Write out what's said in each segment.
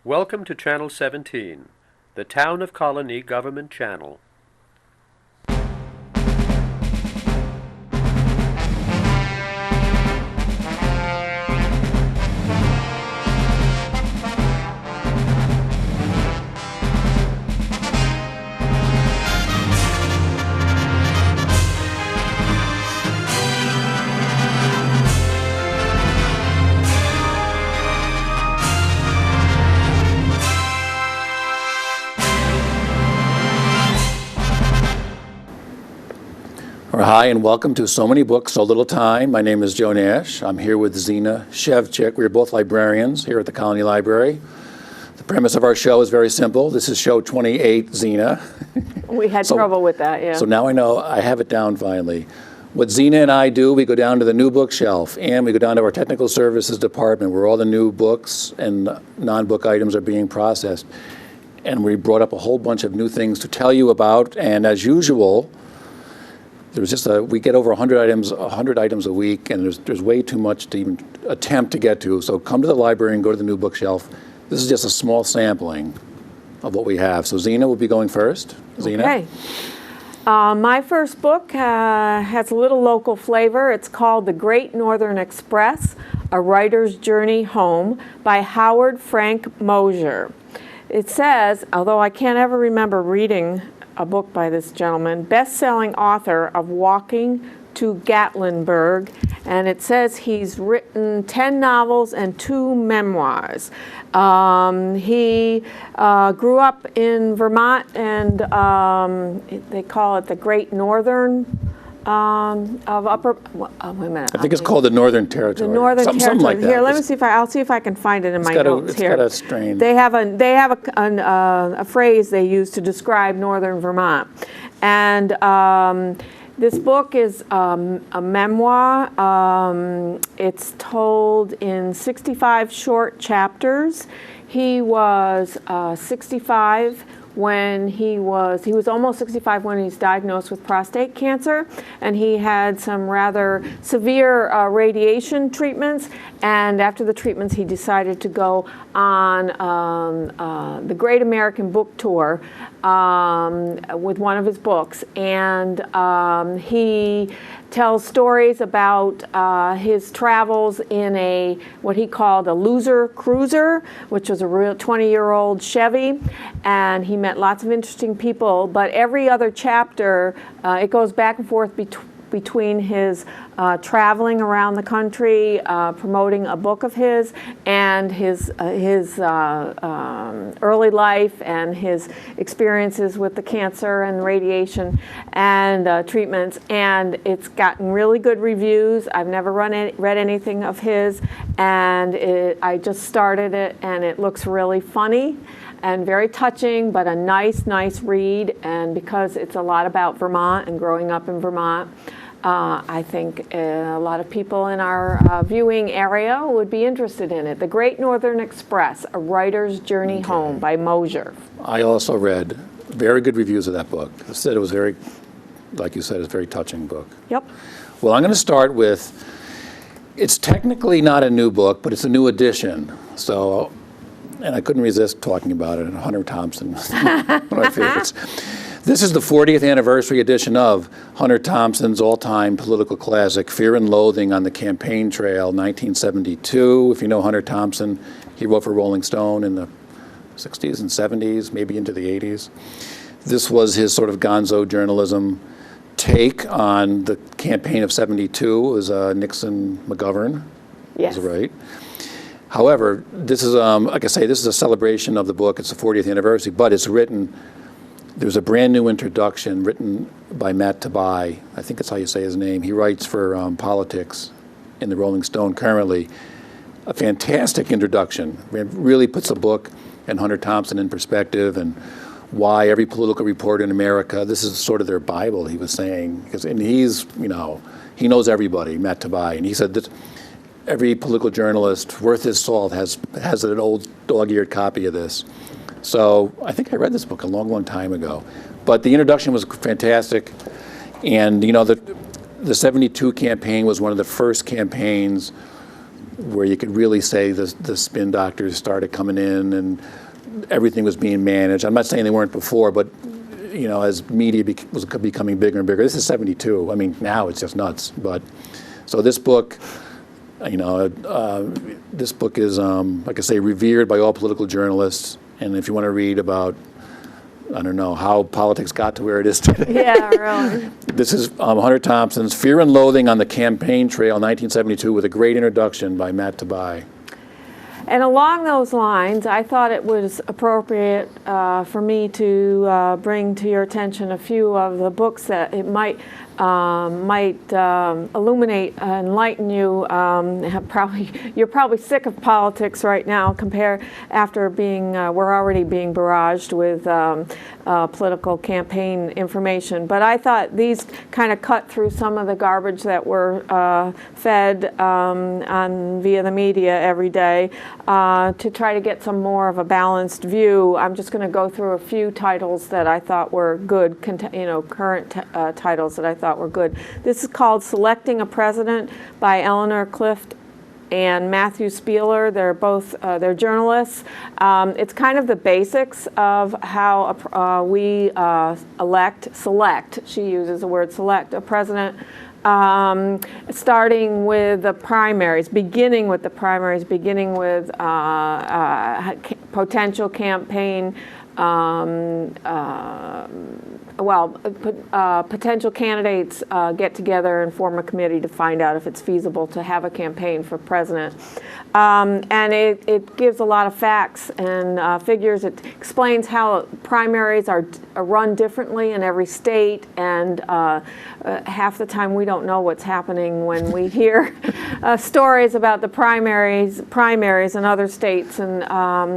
Welcome to Channel 17, the Town of Colonie Government Channel. Hi, and welcome to So Many Books, So Little Time. My name is Joe Nash. I'm here with Zina, Shevchik. We're both librarians here at the Colonie Library. The premise of our show is very simple. This is show 28, Zina. We had trouble with that, yeah. So now I know I have it down finally. What Zina and I do, we go down to the new bookshelf and we go down to our technical services department where all the new books and non-book items are being processed. And we brought up a whole bunch of new things to tell you about, and as usual, we get over 100 items a week, and there's way too much to even attempt to get to. So come to the library and go to the new bookshelf. This is just a small sampling of what we have. So Zina will be going first. Zina? Okay. My first book has a little local flavor. It's called The Great Northern Express, A Writer's Journey Home by Howard Frank Mosier. It says, although I can't ever remember reading a book by this gentleman, best-selling author of Walking to Gatlinburg, and it says he's written 10 novels and 2 memoirs. He grew up in Vermont, and they call it the Great Northern of Upper. Wait a minute. I think it's called the Northern Territory. The Northern Territory. Something like that. Here, let me see if I'll see if I can find it in my notes here. It's got a strain. They have a phrase they use to describe Northern Vermont, and this book is a memoir. It's told in 65 short chapters. He was 65 when he was almost 65 when he was diagnosed with prostate cancer, and he had some rather severe radiation treatments, and after the treatments he decided to go on the Great American Book Tour with one of his books, and he tells stories about his travels in what he called a loser cruiser, which was a real 20-year-old Chevy, and he met lots of interesting people. But every other chapter, it goes back and forth between his traveling around the country, promoting a book of his, and his early life and his experiences with the cancer and radiation and treatments. And it's gotten really good reviews. I've never read anything of his, and I just started it, and it looks really funny and very touching, but a nice read. And because it's a lot about Vermont and growing up in Vermont, I think a lot of people in our viewing area would be interested in it. The Great Northern Express, A Writer's Journey Home by Mosier. I also read very good reviews of that book. I said it was very, like you said, it's a very touching book. Yep. Well, I'm going to start with, it's technically not a new book, but it's a new edition. So, and I couldn't resist talking about it. Hunter Thompson, one of my favorites. This is the 40th anniversary edition of Hunter Thompson's all-time political classic, Fear and Loathing on the Campaign Trail, 1972. If you know Hunter Thompson, he wrote for Rolling Stone in the 60s and 70s, maybe into the 80s. This was his sort of gonzo journalism take on the campaign of 72. It was Nixon-McGovern. Yes. Is right. However, this is, like I say, this is a celebration of the book. It's the 40th anniversary, but it's written. There's a brand new introduction written by Matt Tabai. I think that's how you say his name. He writes for politics in the Rolling Stone currently. A fantastic introduction. It really puts the book and Hunter Thompson in perspective, and why every political reporter in America, this is sort of their Bible, he was saying. And he's, he knows everybody, Matt Tabai. And he said that every political journalist worth his salt has an old dog-eared copy of this. So I think I read this book a long time ago. But the introduction was fantastic. And, the 72 campaign was one of the first campaigns where you could really say the spin doctors started coming in and everything was being managed. I'm not saying they weren't before, but as media was becoming bigger and bigger. This is 72. I mean, now it's just nuts. But so this book, this book is, like I say, revered by all political journalists. And if you want to read about, I don't know, how politics got to where it is today. Yeah, really. This is Hunter Thompson's Fear and Loathing on the Campaign Trail, 1972, with a great introduction by Matt Tabai. And along those lines, I thought it was appropriate for me to bring to your attention a few of the books that it might illuminate, enlighten you. You're probably sick of politics right now. After being, we're already being barraged with political campaign information. But I thought these kind of cut through some of the garbage that we're fed via the media every day to try to get some more of a balanced view. I'm just going to go through a few titles that I thought were good, current titles that I thought were good. This is called Selecting a President by Eleanor Clift and Matthew Spieler. They're both they're journalists. It's kind of the basics of how we select. She uses the word select a president. Starting with the primaries, beginning with potential campaign, potential candidates get together and form a committee to find out if it's feasible to have a campaign for president. And it gives a lot of facts and figures. It explains how primaries are run differently in every state, and half the time we don't know what's happening when we hear stories about the primaries in other states and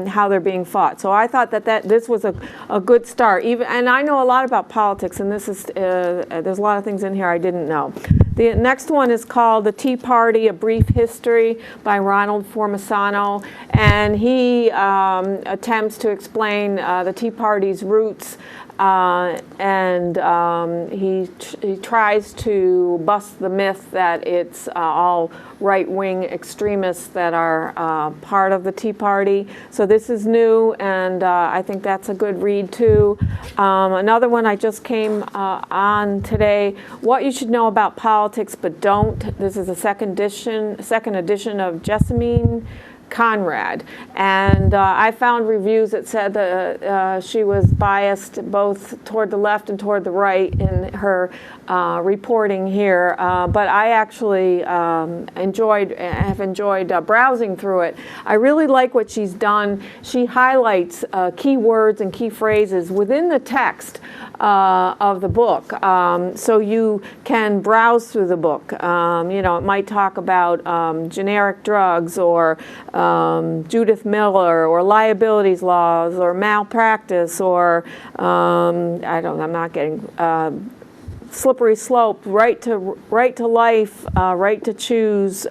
how they're being fought. So I thought that this was a good start. And I know a lot about politics, and this is there's a lot of things in here I didn't know. The next one is called The Tea Party, A Brief History by Ronald Formisano, and he attempts to explain the Tea Party's roots, and he tries to bust the myth that it's all right-wing extremists that are part of the Tea Party. So this is new, and I think that's a good read too. Another one I just came on today, What You Should Know About Politics But Don't. This is a second edition of Jessamine Conrad, and I found reviews that said that she was biased both toward the left and toward the right in her reporting here, but I actually have enjoyed browsing through it. I really like what she's done. She highlights key words and key phrases within the text of the book, so you can browse through the book. It might talk about generic drugs, or Judith Miller, or liabilities laws, or malpractice, or I'm not getting slippery slope, right to life, right to choose,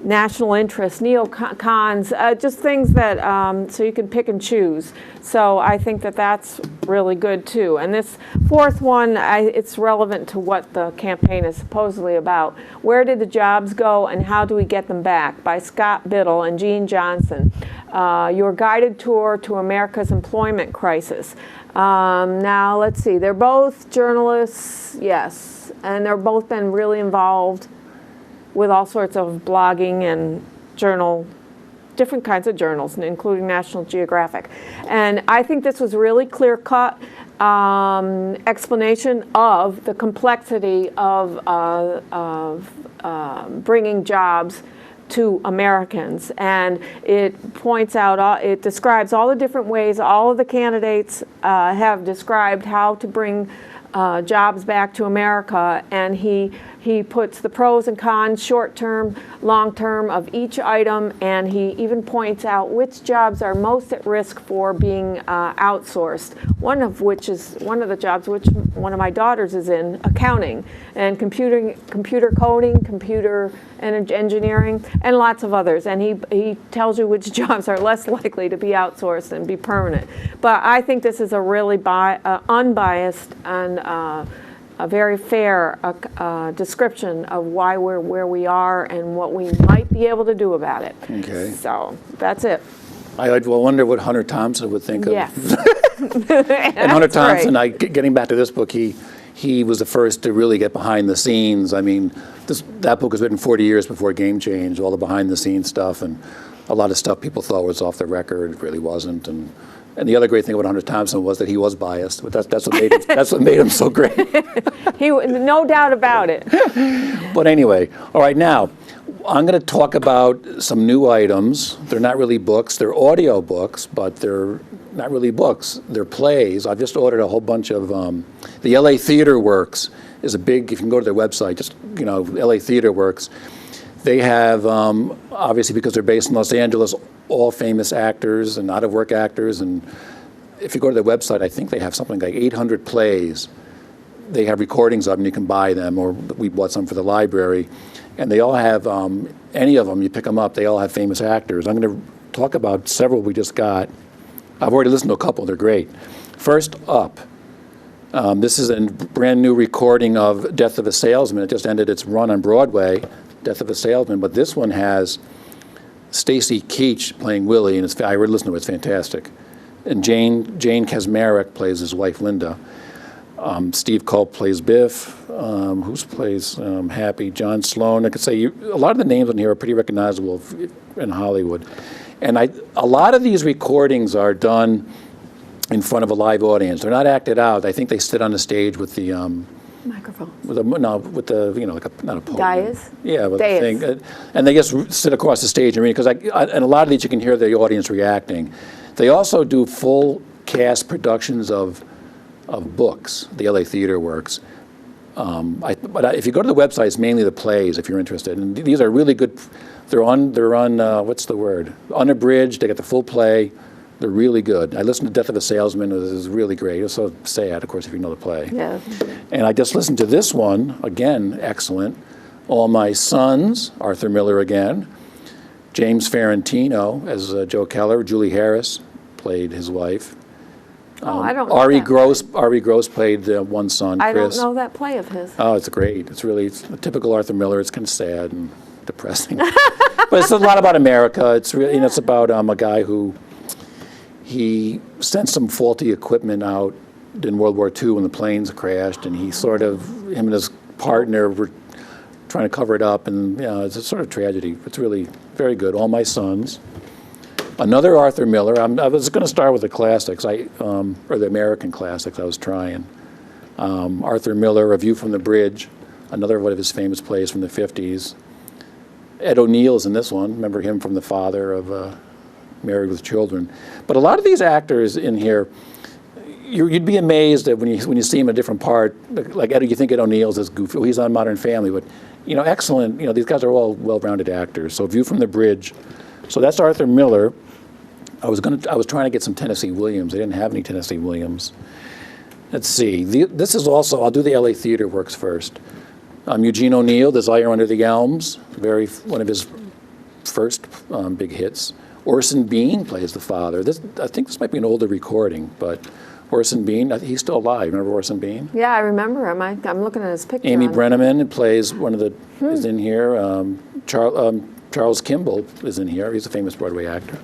national interest, neocons, just things that so you can pick and choose. So I think that that's really good too. And this fourth one, it's relevant to what the campaign is supposedly about. Where did the jobs go and how do we get them back? By Scott Biddle and Gene Johnson. Your guided tour to America's employment crisis. Now let's see, they're both journalists, yes, and they're both been really involved with all sorts of blogging and different kinds of journals, including National Geographic. And I think this was really clear-cut explanation of the complexity of bringing jobs to Americans. And it points out, it describes all the different ways all of the candidates have described how to bring jobs back to America, and he puts the pros and cons, short-term, long-term, of each item, and he even points out which jobs are most at risk for being outsourced. One of the jobs which one of my daughters is in, accounting, and computer coding, computer and engineering, and lots of others. And he tells you which jobs are less likely to be outsourced and be permanent. But I think this is a really unbiased and a very fair description of why we're where we are and what we might be able to do about it. Okay. So that's it. I wonder what Hunter Thompson would think Yes. of. And Hunter That's Thompson, right. getting back to this book, he was the first to really get behind the scenes. I mean, that book was written 40 years before Game Change, all the behind the scenes stuff, and a lot of stuff people thought was off the record. It really wasn't. And the other great thing about Hunter Thompson was that he was biased, but that's what made him so great. No doubt about it. But anyway, all right, now I'm going to talk about some new items. They're not really books. They're audio books, but they're not really books. They're plays. I've just ordered a whole bunch of the LA Theater Works is a big, if you can go to their website, just, LA Theater Works. They have, obviously because they're based in Los Angeles, all famous actors and out-of-work actors. And if you go to their website, I think they have something like 800 plays. They have recordings of them. You can buy them, or we bought some for the library. And they all have, any of them, you pick them up, they all have famous actors. I'm going to talk about several we just got. I've already listened to a couple. They're great. First up, this is a brand new recording of Death of a Salesman. It just ended its run on Broadway, Death of a Salesman. But this one has Stacy Keach playing Willie, and I already listened to it. It's fantastic. And Jane Kaczmarek plays his wife, Linda. Steve Culp plays Biff. Who plays Happy? John Sloan. I could say a lot of the names on here are pretty recognizable in Hollywood. And a lot of these recordings are done in front of a live audience. They're not acted out. I think they sit on the stage with the Microphone. with the like a, not a podium. Dais? Yeah, with Dais. the thing, and they just sit across the stage and read. Because and a lot of these you can hear the audience reacting. They also do full cast productions of books. The LA Theater Works. But if you go to the website, it's mainly the plays if you're interested. And these are really good. They're on what's the word? Unabridged. They got the full play. They're really good. I listened to Death of a Salesman. It was really great. It was so sad, of course, if you know the play. Yeah. And I just listened to this one, again, excellent. All My Sons, Arthur Miller again. James Ferrantino as Joe Keller. Julie Harris played his wife. I don't know Ari that Gross played the one son, I Chris. don't know that play of his. Oh, it's great. It's a typical Arthur Miller. It's kind of sad and depressing. But it's a lot about America. It's really, it's about a guy who he sent some faulty equipment out in World War II when the planes crashed, and him and his partner were trying to cover it up, and it's a sort of tragedy. It's really very good. All My Sons. Another Arthur Miller. I was going to start with the classics, or the American classics. I was trying. Arthur Miller, A View from the Bridge, another one of his famous plays from the 50s. Ed O'Neill's in this one. Remember him from The Father of Married with Children. But a lot of these actors in here, you'd be amazed that when you see him in a different part. Like Ed, you think Ed O'Neill's as goofy. Well, he's on Modern Family, but excellent. These guys are all well-rounded actors. So View from the Bridge. So that's Arthur Miller. I was trying to get some Tennessee Williams. They didn't have any Tennessee Williams. Let's see. This is also, I'll do the LA Theater Works first. Eugene O'Neill, Desire Under the Elms, one of his first big hits. Orson Bean plays the father. I think this might be an older recording, but Orson Bean, he's still alive. Remember Orson Bean? Yeah, I remember him. I'm looking at his picture. Amy Brenneman plays one of the, is in here. Charles Kimball is in here. He's a famous Broadway actor.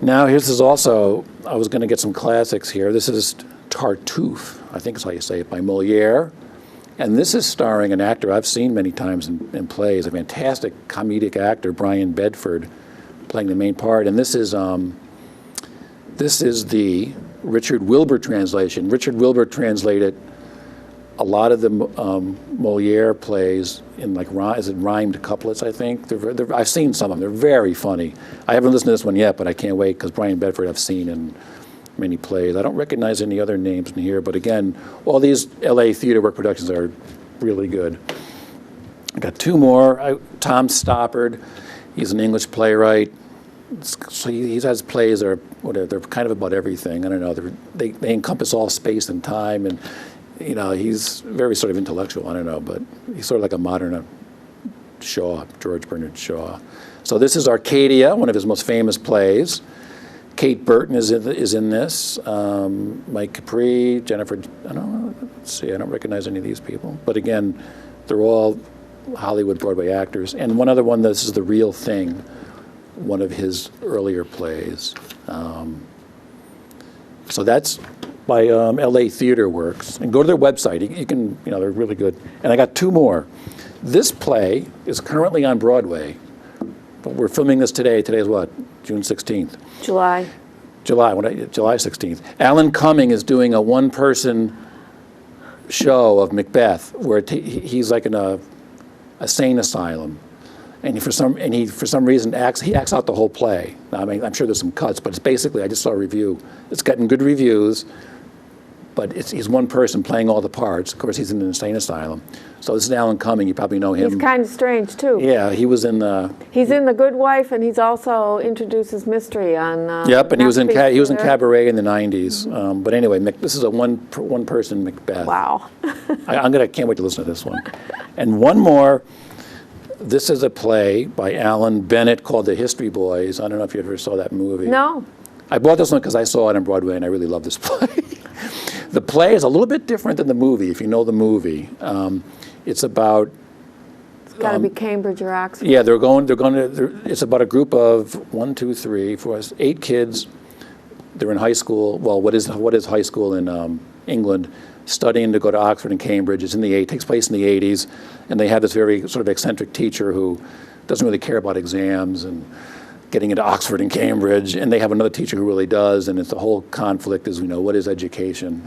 Now, I was going to get some classics here. This is Tartuffe, I think is how you say it, by Moliere. And this is starring an actor I've seen many times in plays, a fantastic comedic actor, Brian Bedford, playing the main part. And this is the Richard Wilbur translation. Richard Wilbur translated a lot of the Moliere plays in rhymed couplets, I think. I've seen some of them. They're very funny. I haven't listened to this one yet, but I can't wait because Brian Bedford I've seen in many plays. I don't recognize any other names in here, but again, all these LA Theater Work productions are really good. I got two more. Tom Stoppard, he's an English playwright. So he has plays that are they're kind of about everything. I don't know. They encompass all space and time, and he's very sort of intellectual. I don't know, but he's sort of like a modern Shaw, George Bernard Shaw. So this is Arcadia, one of his most famous plays. Kate Burton is in this. Mike Capri, Jennifer. I don't know. Let's see. I don't recognize any of these people. But again, they're all Hollywood Broadway actors. And one other one. This is The Real Thing, one of his earlier plays. So that's by LA Theater Works. And go to their website. You can, they're really good. And I got two more. This play is currently on Broadway, but we're filming this today. Today is what? June 16th. July 16th. Alan Cumming is doing a one-person show of Macbeth, where he's like in a sane asylum, and he for some reason acts out the whole play. Now, I mean, I'm sure there's some cuts, but it's basically, I just saw a review. It's gotten good reviews, but he's one person playing all the parts. Of course, he's in an insane asylum. So this is Alan Cumming. You probably know him. He's kind of strange too. Yeah, he was in the. He's in The Good Wife, and he's also introduces mystery on. Yep, and he was in Cabaret in the '90s. But anyway, this is a one-person Macbeth. Wow. Can't wait to listen to this one. And one more. This is a play by Alan Bennett called The History Boys. I don't know if you ever saw that movie. No. I bought this one because I saw it on Broadway, and I really love this play. The play is a little bit different than the movie, if you know the movie. It's about. It's got to be Cambridge or Oxford. Yeah, it's about a group of 8 kids. They're in high school. Well, what is high school in England? Studying to go to Oxford and Cambridge. It takes place in the 80s, and they have this very sort of eccentric teacher who doesn't really care about exams and getting into Oxford and Cambridge, and they have another teacher who really does, and it's the whole conflict is, what is education?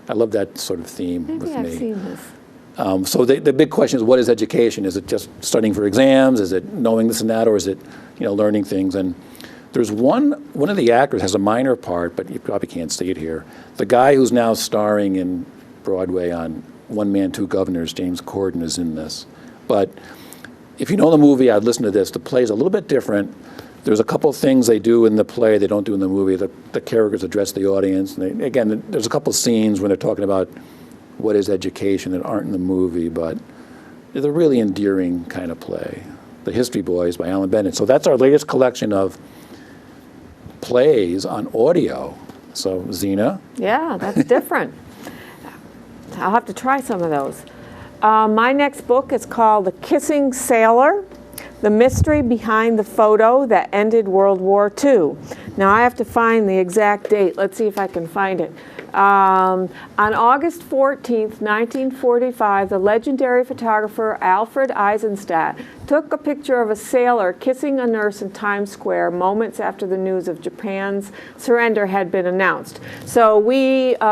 I love that sort of theme with me. Maybe I've seen this. So the big question is, what is education? Is it just studying for exams? Is it knowing this and that, or is it, learning things? And there's one of the actors has a minor part, but you probably can't see it here. The guy who's now starring in Broadway on One Man, Two Governors, James Corden, is in this. But if you know the movie, I'd listen to this. The play is a little bit different. There's a couple of things they do in the play they don't do in the movie. The characters address the audience. And there's a couple of scenes when they're talking about what is education that aren't in the movie, but they're a really endearing kind of play. The History Boys by Alan Bennett. So that's our latest collection of plays on audio. So, Zina? Yeah, that's different. I'll have to try some of those. My next book is called The Kissing Sailor, The Mystery Behind the Photo That Ended World War II. Now, I have to find the exact date. Let's see if I can find it. On August 14th, 1945, the legendary photographer Alfred Eisenstadt took a picture of a sailor kissing a nurse in Times Square moments after the news of Japan's surrender had been announced. So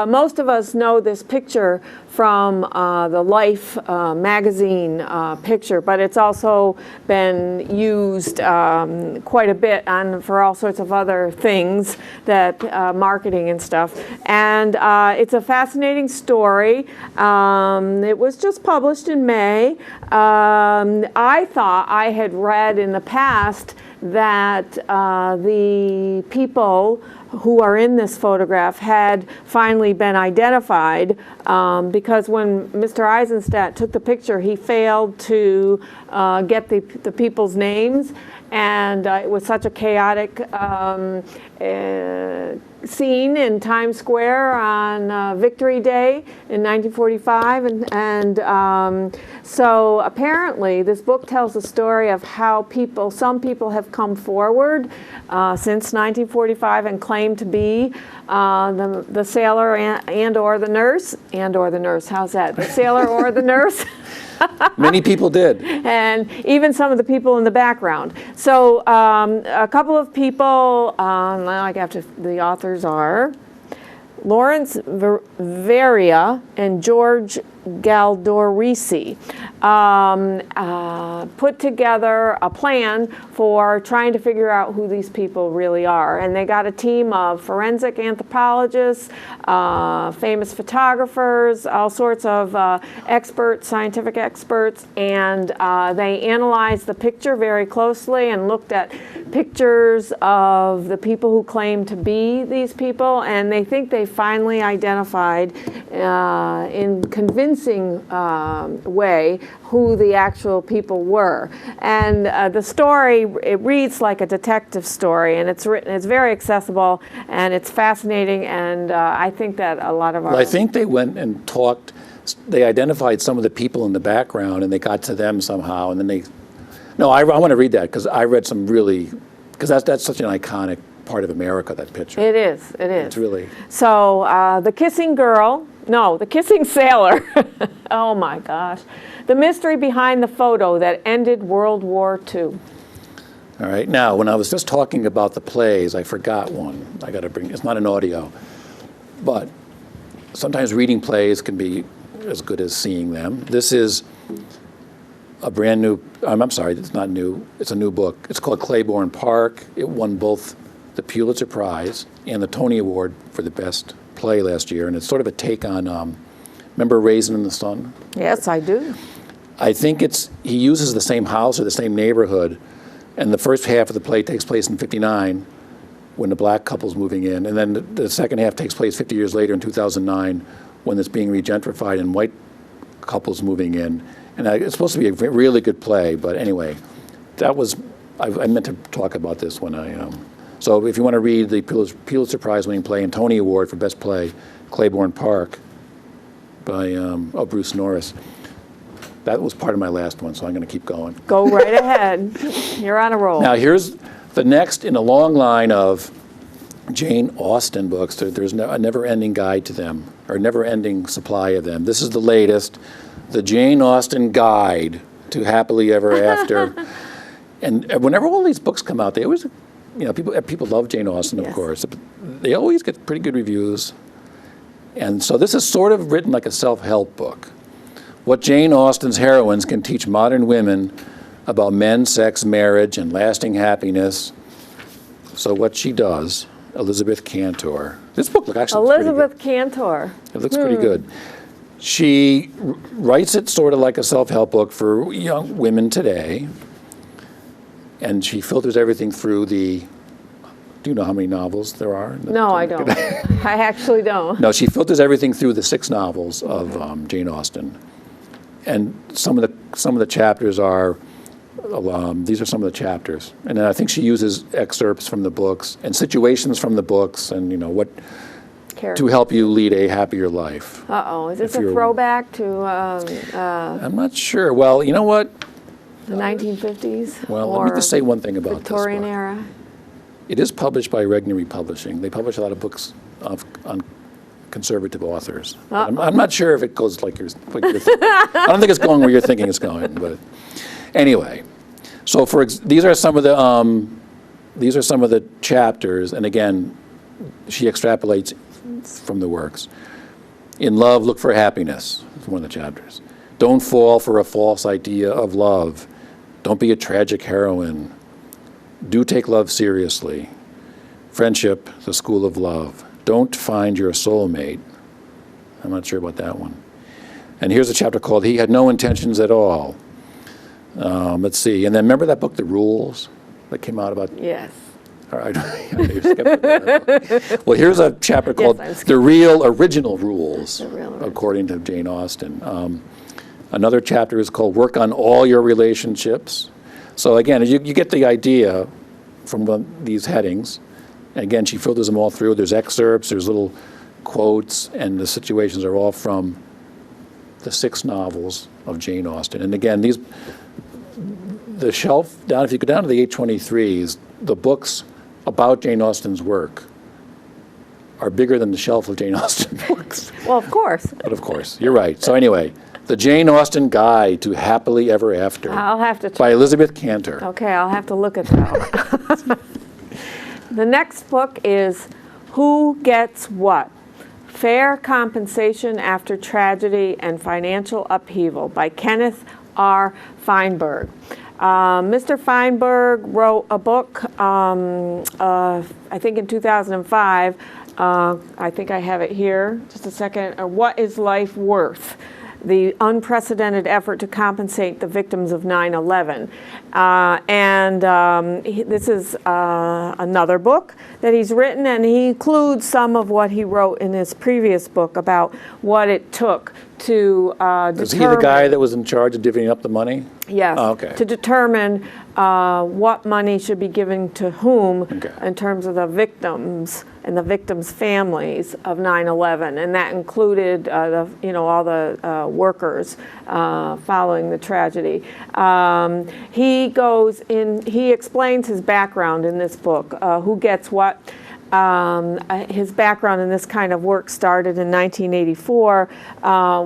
most of us know this picture from the Life magazine picture, but it's also been used quite a bit for all sorts of other things, that marketing and stuff. And it's a fascinating story. It was just published in May. I thought I had read in the past that the people who are in this photograph had finally been identified, because when Mr. Eisenstadt took the picture, he failed to get the people's names, and it was such a chaotic scene in Times Square on Victory Day in 1945, and so apparently this book tells the story of how some people have come forward since 1945 and claim to be the sailor and or the nurse. How's that? The sailor or the nurse. Many people did. And even some of the people in the background. So a couple of people, the authors are Lawrence Varia and George Galdorisi, put together a plan for trying to figure out who these people really are. And they got a team of forensic anthropologists, famous photographers, all sorts of experts, scientific experts, and they analyzed the picture very closely and looked at pictures of the people who claim to be these people, and they think they finally identified in convincing convincing way who the actual people were. And the story, it reads like a detective story, and it's very accessible, and it's fascinating, and I think that a lot of our... Well, I think they went and talked, they identified some of the people in the background, and they got to them somehow, and then they... No, I want to read that, because I read some really... Because that's such an iconic part of America, that picture. It is. It's really... So, the kissing girl, no, the kissing sailor. Oh my gosh. The mystery behind the photo that ended World War II. All right, now, when I was just talking about the plays, I forgot one. I got to bring, it's not an audio, but sometimes reading plays can be as good as seeing them. This is a brand new, I'm sorry, it's not new, it's a new book. It's called Claiborne Park. It won both the Pulitzer Prize and the Tony Award for the best play last year, and it's sort of a take on, remember Raisin in the Sun? Yes, I do. I think he uses the same house or the same neighborhood, and the first half of the play takes place in '59 when the black couple's moving in, and then the second half takes place 50 years later in 2009 when it's being regentrified and white couples moving in. And it's supposed to be a really good play, but anyway, that was, I meant to talk about this when so if you want to read the Pulitzer Prize winning play and Tony Award for Best Play, Claiborne Park by, Bruce Norris. That was part of my last one, so I'm going to keep going. Go right ahead. You're on a roll. Now here's the next in a long line of Jane Austen books. There's a never-ending guide to them, or never-ending supply of them. This is the latest, the Jane Austen Guide to Happily Ever After. And whenever all these books come out, they always, people love Jane Austen, of course. They always get pretty good reviews. And so this is sort of written like a self-help book. What Jane Austen's heroines can teach modern women about men, sex, marriage, and lasting happiness. So what she does, Elizabeth Cantor. This book actually looks Elizabeth Cantor. It looks pretty good. She writes it sort of like a self-help book for young women today, and she filters everything through the... Do you know how many novels there are? No, I don't. I actually don't. No, she filters everything through the 6 novels of Jane Austen. And some of the chapters are, these are some of the chapters. And then I think she uses excerpts from the books and situations from the books and, what to help you lead a happier life. Uh-oh, is this a throwback to... I'm not sure. Well, you know what? The 1950s? Well, let me just say one thing about Victorian this book. era? It is published by Regnery Publishing. They publish a lot of books on conservative authors. I'm not sure if it goes like you're thinking. I don't think it's going where you're thinking it's going. But anyway, so these are some of the chapters, and again, she extrapolates from the works. In love, look for happiness. It's one of the chapters. Don't fall for a false idea of love. Don't be a tragic heroine. Do take love seriously. Friendship, the school of love. Don't find your soulmate. I'm not sure about that one. And here's a chapter called He Had No Intentions at All. Let's see. And then remember that book, The Rules, that came out about... Yes. All right. You're skeptical. Well, here's a chapter called The Real Original Rules, according to Jane Austen. Another chapter is called Work on All Your Relationships. So again, you get the idea from these headings. And again, she filters them all through. There's excerpts, there's little quotes, and the situations are all from the 6 novels of Jane Austen. And again, the shelf down, if you go down to the 823s, the books about Jane Austen's work are bigger than the shelf of Jane Austen books. Well, of course. But of course, you're right. So anyway, The Jane Austen Guide to Happily Ever After. I'll have to by Elizabeth Cantor. Okay, I'll have to look at that. The next book is Who Gets What? Fair Compensation After Tragedy and Financial Upheaval by Kenneth R. Feinberg. Mr. Feinberg wrote a book, I think in 2005. I think I have it here. Just a second. What is Life Worth? The unprecedented effort to compensate the victims of 9/11. This is another book that he's written, and he includes some of what he wrote in his previous book about what it took to determine. Is he the guy that was in charge of divvying up the money? Yes. Oh, okay. To determine what money should be given to whom in terms of the victims and the victims' families of 9/11, and that included all the workers following the tragedy. He goes in. He explains his background in this book. Who gets what? His background in this kind of work started in 1984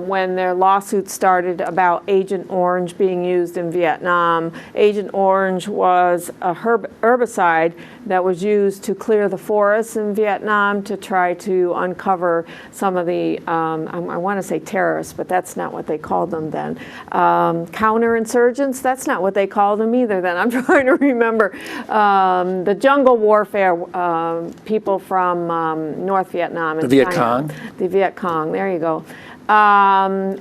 when their lawsuit started about Agent Orange being used in Vietnam. Agent Orange was a herbicide that was used to clear the forests in Vietnam to try to uncover some of the, I want to say terrorists, but that's not what they called them then. Counterinsurgents, that's not what they called them either then. I'm trying to remember. The jungle warfare people from North Vietnam and the Viet China. Cong? The Viet Cong, there you go. That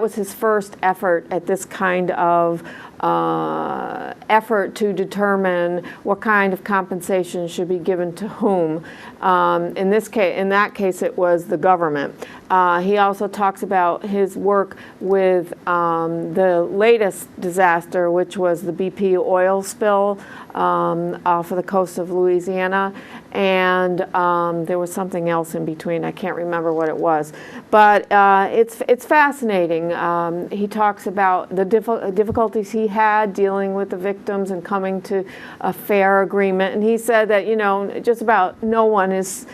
was his first effort at this kind of effort to determine what kind of compensation should be given to whom. In that case, it was the government. He also talks about his work with the latest disaster, which was the BP oil spill off of the coast of Louisiana, and there was something else in between. I can't remember what it was, but it's fascinating. He talks about the difficulties he had dealing with the victims and coming to a fair agreement. And he said that just about no one is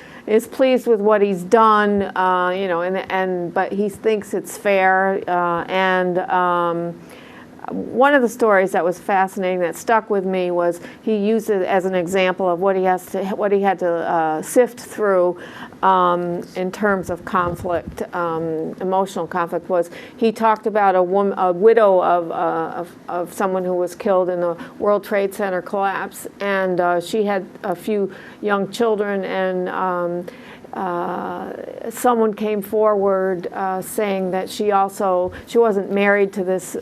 pleased with what he's done, but he thinks it's fair. One of the stories that was fascinating that stuck with me was he used it as an example of what he had to sift through in terms of conflict, emotional conflict. Was he talked about a widow of someone who was killed in the World Trade Center collapse, and she had a few young children, and someone came forward saying that she wasn't married to this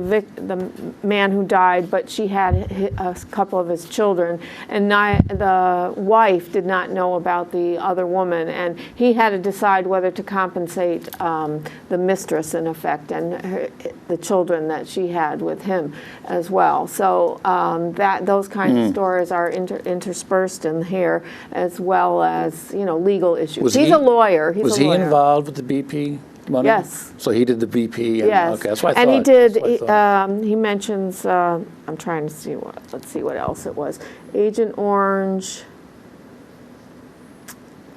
the man who died, but she had a couple of his children, and the wife did not know about the other woman, and he had to decide whether to compensate the mistress in effect and the children that she had with him as well. So those kinds of stories are interspersed in here, as well as legal issues. He's a lawyer. Was he involved with the BP money? Yes. So he did the BP. And, yes. Okay, that's what I thought. And he mentions. I'm trying to see what. Let's see what else it was. Agent Orange.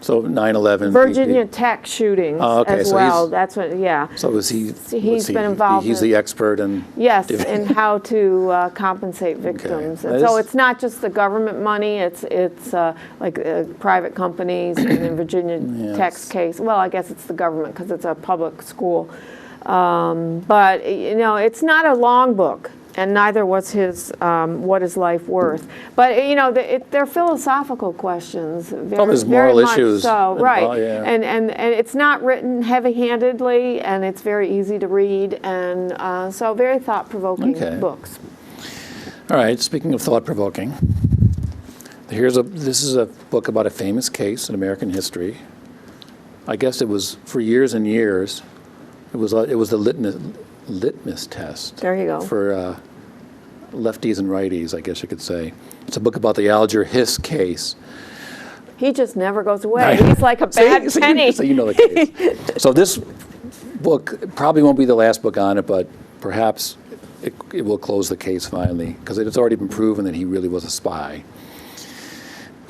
So 9/11. Virginia Tech shootings as well. That's what. Yeah. So He's been involved. He's the expert in. Yes, in how to compensate victims. Okay. And so it's not just the government money. It's like private companies. And in Virginia Tech's case, well, I guess it's the government because it's a public school. But it's not a long book. And neither was his What Is Life Worth? But they're philosophical questions. There's moral issues. So, right. Yeah. And it's not written heavy-handedly, and it's very easy to read, and so very thought-provoking books. All right. Speaking of thought-provoking, this is a book about a famous case in American history. I guess it was for years and years. It was the litmus test. There you go. For lefties and righties, I guess you could say. It's a book about the Alger Hiss case. He just never goes away. He's like a bad penny. So you know the case. So this book probably won't be the last book on it, but perhaps it will close the case finally, because it's already been proven that he really was a spy.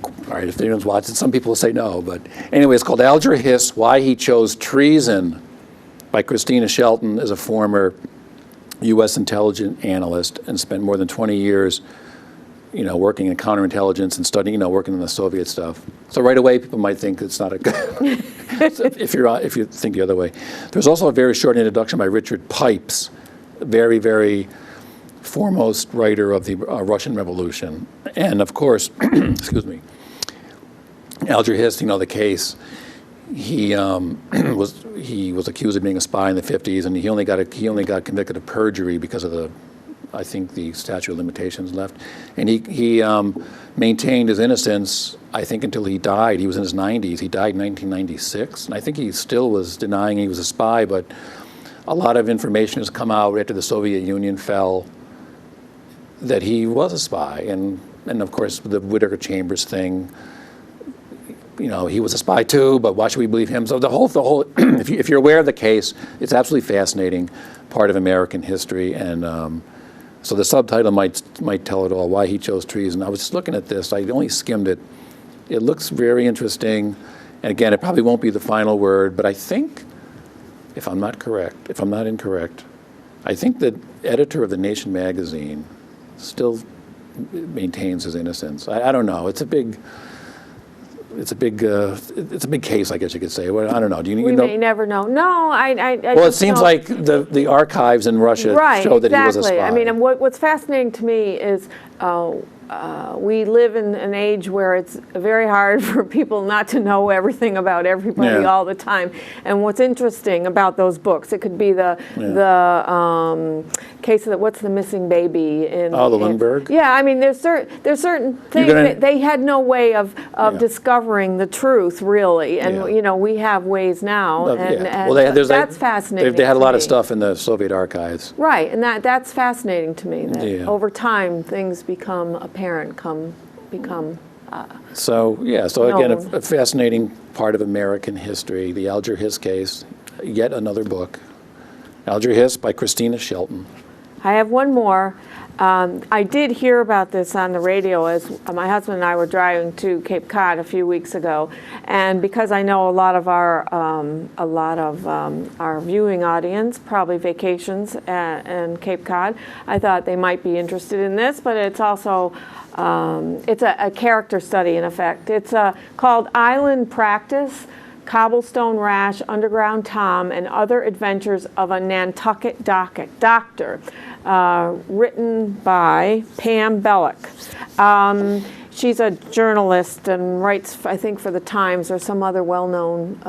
All right, if anyone's watching, some people will say no, but anyway, it's called Alger Hiss, Why He Chose Treason, by Christina Shelton, is a former U.S. intelligence analyst and spent more than 20 years, working in counterintelligence and studying, working on the Soviet stuff. So right away, people might think it's not a good. if you think the other way, there's also a very short introduction by Richard Pipes, very, very foremost writer of the Russian Revolution, and of course, excuse me, Alger Hiss, the case. He was accused of being a spy in the 50s, and he only got convicted of perjury because of the I think the statute of limitations left. And he maintained his innocence, I think, until he died. He was in his 90s. He died in 1996. And I think he still was denying he was a spy, but a lot of information has come out after the Soviet Union fell that he was a spy. And of course, the Whittaker Chambers thing, you know, he was a spy too, but why should we believe him? So the whole if you're aware of the case, it's absolutely fascinating part of American history. And so the subtitle might tell it all, why he chose treason. I was just looking at this. I only skimmed it. It looks very interesting. And again, it probably won't be the final word, but I think, if I'm not incorrect, I think the editor of The Nation magazine still maintains his innocence. I don't know. It's a big case, I guess you could say. Well, I don't know. Do you We know? may never know. No, I Well, it just seems know- like the archives in Russia show that he was a spy. I mean, and what's fascinating to me is we live in an age where it's very hard for people not to know everything about everybody all the time. And what's interesting about those books, it could be the case of what's the missing baby in the Lindbergh? Yeah, I mean, there's certain things that they had no way of discovering the truth, really. And you know, we have ways now, and that's fascinating. They had a lot to of me. stuff in the Soviet archives. Right, and that's fascinating to me, that Yeah. over time things become apparent, become So again, known. a fascinating part of American history, the Alger Hiss case, yet another book. Alger Hiss by Christina Shelton. I have one more. I did hear about this on the radio as my husband and I were driving to Cape Cod a few weeks ago, and because I know a lot of our viewing audience probably vacations in Cape Cod, I thought they might be interested in this. But it's also it's a character study in effect. It's called Island Practice: Cobblestone Rash, Underground Tom, and Other Adventures of a Nantucket Doctor, written by Pam Belloc. She's a journalist and writes, I think, for the Times or some other well-known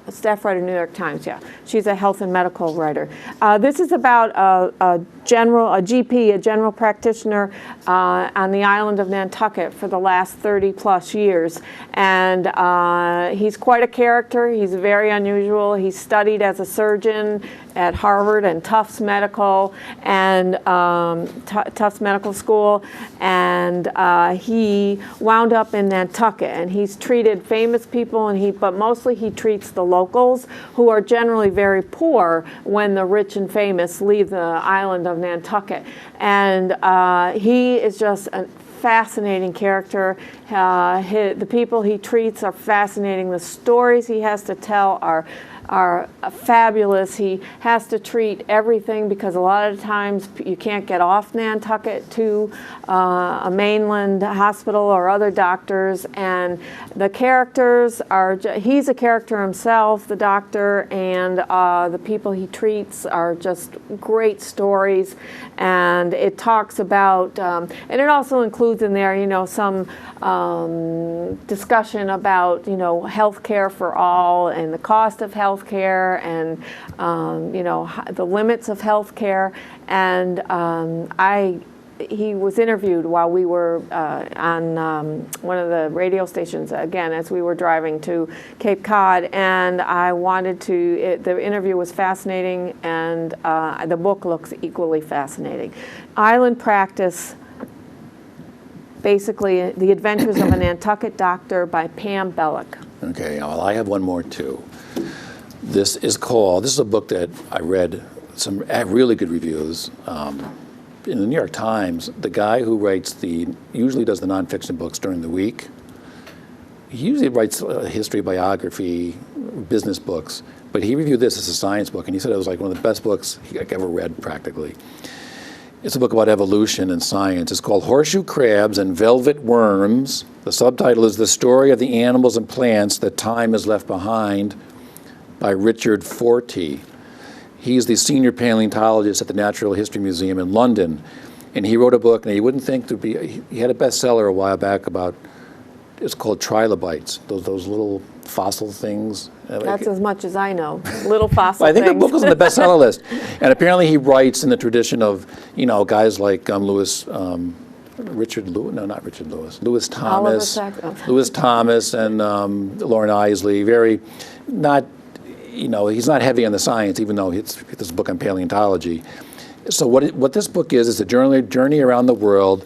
staff writer in New York Times. Yeah, she's a health and medical writer. This is about a GP, a general practitioner on the island of Nantucket for the last 30 plus years. And he's quite a character. He's very unusual. He studied as a surgeon at Harvard and Tufts Medical and Tufts Medical School, and he wound up in Nantucket, and he's treated famous people, but mostly he treats the locals, who are generally very poor when the rich and famous leave the island of Nantucket. And he is just a fascinating character. The people he treats are fascinating. The stories he has to tell are fabulous. He has to treat everything because a lot of times you can't get off Nantucket to a mainland hospital or other doctors, and the characters are, he's a character himself, the doctor, and the people he treats are just great stories. And it talks about, and it also includes in there, you know, some discussion about, you know, health care for all and the cost of health care and, you know, the limits of health care. And he was interviewed while we were on one of the radio stations, again, as we were driving to Cape Cod, and I wanted to, the interview was fascinating, and the book looks equally fascinating. Island Practice, basically The Adventures of a Nantucket Doctor by Pam Belloc. Okay, well, I have one more too. This is a book that I read some really good reviews. In the New York Times, the guy who usually does the nonfiction books during the week, he usually writes history, biography, business books, but he reviewed this as a science book, and he said it was like one of the best books he ever read, practically. It's a book about evolution and science. It's called Horseshoe Crabs and Velvet Worms. The subtitle is The Story of the Animals and Plants That Time Has Left Behind by Richard Fortey. He's the senior paleontologist at the Natural History Museum in London. And he wrote a book, and you wouldn't think there'd be, he had a bestseller a while back about, it's called trilobites, those little fossil things. That's as much as I know. Little fossil I think the things. book was on the bestseller list. And apparently he writes in the tradition of, guys like Lewis, Richard Lewis, no, not Richard Lewis, Lewis Thomas, Lewis Thomas and Lauren Isley. Very, not, he's not heavy on the science, even though it's this book on paleontology. So what this book is a journey around the world.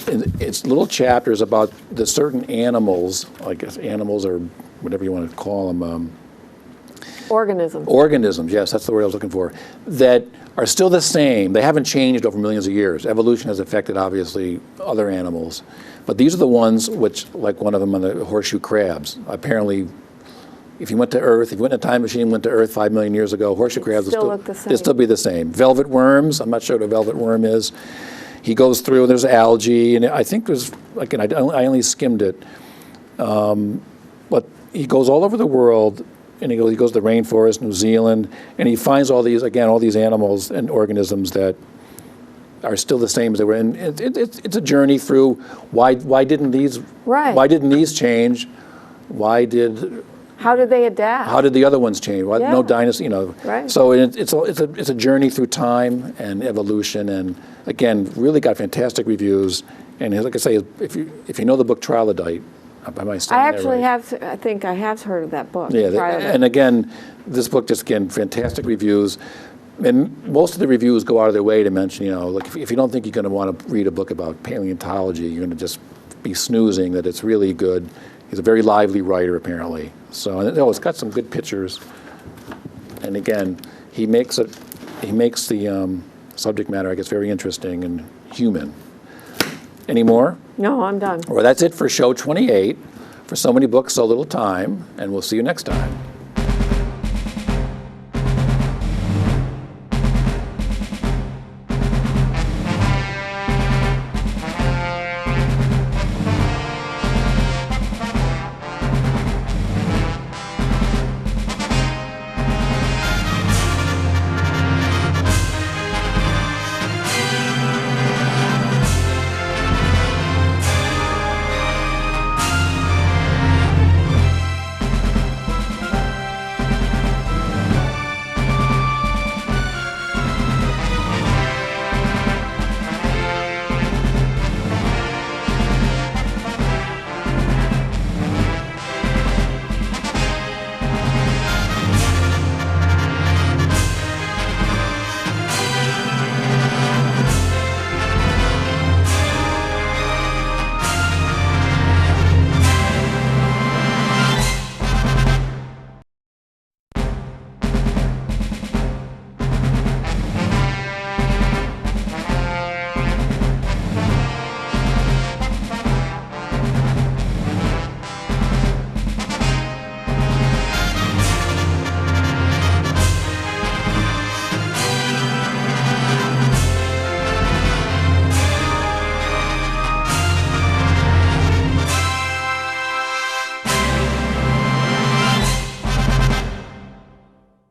It's little chapters about the certain animals, I guess animals or whatever you want to call them. Organisms. Organisms, yes, that's the word I was looking for, that are still the same. They haven't changed over millions of years. Evolution has affected, obviously, other animals. But these are the ones which, like one of them on the horseshoe crabs, apparently, if you went to Earth, if you went in a time machine, went to Earth 5 million years ago, horseshoe crabs would still be the same. Velvet worms, I'm not sure what a velvet worm is. He goes through, there's algae, and I think there's, again, I only skimmed it. But he goes all over the world, and he goes to the rainforest, New Zealand, and he finds all these animals and organisms that are still the same as they were. And it's a journey through why didn't these change? How did they adapt? How did the other ones change? Why, no dinosaur, Right. So it's a journey through time and evolution, and again, really got fantastic reviews. And like I say, if you know the book Troglodyte, I think I have heard of that book. Yeah, and again, this book just, again, fantastic reviews. And most of the reviews go out of their way to mention, like if you don't think you're going to want to read a book about paleontology, you're going to just be snoozing, that it's really good. He's a very lively writer, apparently. So, and it's got some good pictures. And again, he makes the subject matter, I guess, very interesting and human. Any more? No, I'm done. Well, that's it for show 28. For So Many Books, So Little Time. And we'll see you next time.